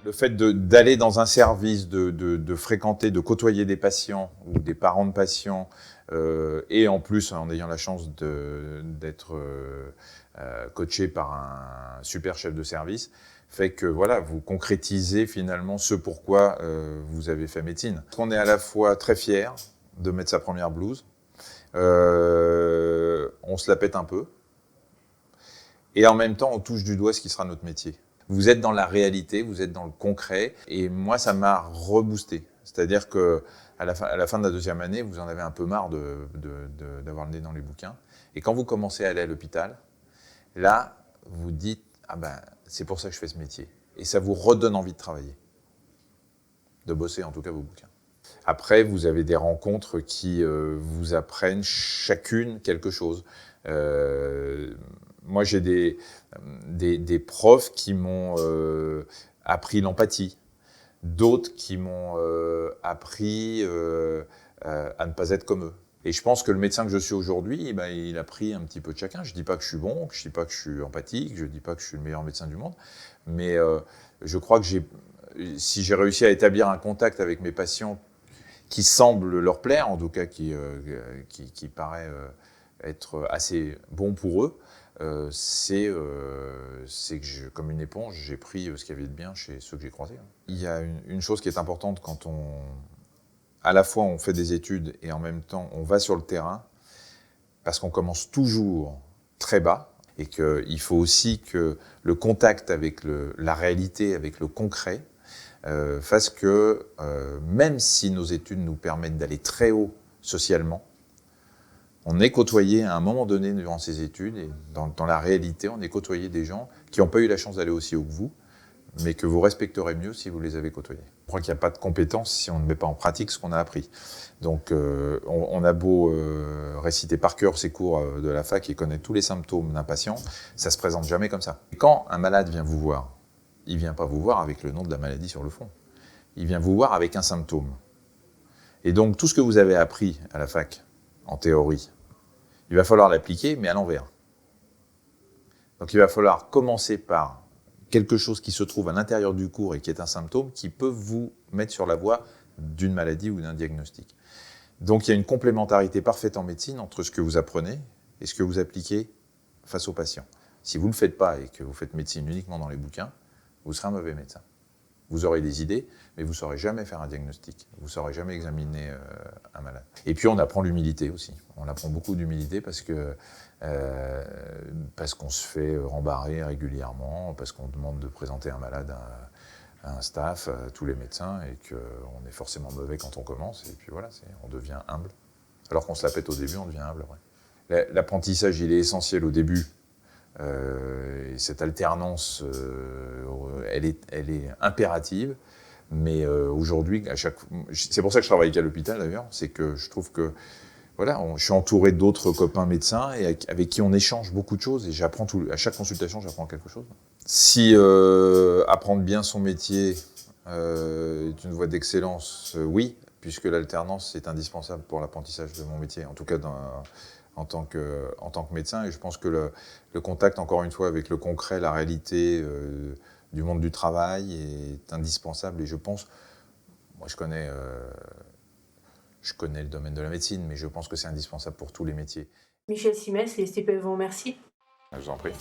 Le fait d'aller dans un service, de fréquenter, de côtoyer des patients ou des parents de patients, et en plus en ayant la chance d'être coaché par un super chef de service, fait que voilà, vous concrétisez finalement ce pourquoi vous avez fait médecine. On est à la fois très fier de mettre sa première blouse, on se la pète un peu, et en même temps on touche du doigt ce qui sera notre métier. Vous êtes dans la réalité, vous êtes dans le concret, et moi ça m'a reboosté. C'est-à-dire que à la fin de la deuxième année, vous en avez un peu marre d'avoir le nez dans les bouquins. Et quand vous commencez à aller à l'hôpital, là, vous dites « Ah ben, c'est pour ça que je fais ce métier ». Et ça vous redonne envie de travailler, de bosser en tout cas vos bouquins. Après, vous avez des rencontres qui vous apprennent chacune quelque chose. Moi, j'ai des profs qui m'ont appris l'empathie, d'autres qui m'ont appris à ne pas être comme eux. Et je pense que le médecin que je suis aujourd'hui, ben, il a pris un petit peu de chacun. Je ne dis pas que je suis bon, je ne dis pas que je suis empathique, je ne dis pas que je suis le meilleur médecin du monde, mais je crois que si j'ai réussi à établir un contact avec mes patients qui semble leur plaire, en tout cas qui paraît être assez bon pour eux, c'est que comme une éponge, j'ai pris ce qu'il y avait de bien chez ceux que j'ai croisés. Il y a une chose qui est importante quand à la fois on fait des études et en même temps on va sur le terrain, parce qu'on commence toujours très bas, et qu'il faut aussi que le contact avec la réalité, avec le concret, fasse que même si nos études nous permettent d'aller très haut socialement, on est côtoyé à un moment donné durant ces études, et dans la réalité, on est côtoyé des gens qui n'ont pas eu la chance d'aller aussi haut que vous, mais que vous respecterez mieux si vous les avez côtoyés. Je crois qu'il n'y a pas de compétence si on ne met pas en pratique ce qu'on a appris. Donc on a beau réciter par cœur ses cours de la fac et connaître tous les symptômes d'un patient, ça ne se présente jamais comme ça. Et quand un malade vient vous voir, il ne vient pas vous voir avec le nom de la maladie sur le front. Il vient vous voir avec un symptôme. Et donc, tout ce que vous avez appris à la fac, en théorie, il va falloir l'appliquer, mais à l'envers. Donc, il va falloir commencer par quelque chose qui se trouve à l'intérieur du cours et qui est un symptôme qui peut vous mettre sur la voie d'une maladie ou d'un diagnostic. Donc, il y a une complémentarité parfaite en médecine entre ce que vous apprenez et ce que vous appliquez face aux patients. Si vous ne le faites pas et que vous faites médecine uniquement dans les bouquins, vous serez un mauvais médecin. Vous aurez des idées, mais vous ne saurez jamais faire un diagnostic. Vous ne saurez jamais examiner un malade. Et puis, on apprend l'humilité aussi. On apprend beaucoup d'humilité parce qu'on se fait rembarrer régulièrement, parce qu'on demande de présenter un malade à un staff, à tous les médecins, et qu'on est forcément mauvais quand on commence. Et puis voilà, on devient humble. Alors qu'on se la pète au début, on devient humble. Ouais. L'apprentissage, il est essentiel au début. Et cette alternance, elle est impérative, mais aujourd'hui, c'est pour ça que je travaille à l'hôpital d'ailleurs, c'est que je trouve que voilà, je suis entouré d'autres copains médecins et avec qui on échange beaucoup de choses, et j'apprends à chaque consultation, j'apprends quelque chose. Si apprendre bien son métier est une voie d'excellence, oui, puisque l'alternance est indispensable pour l'apprentissage de mon métier, en tout cas en tant que médecin, et je pense que le contact, encore une fois, avec le concret, la réalité du monde du travail est indispensable, et je pense, moi je connais le domaine de la médecine, mais je pense que c'est indispensable pour tous les métiers. Michel Simès et Stephen, merci. Je vous en prie.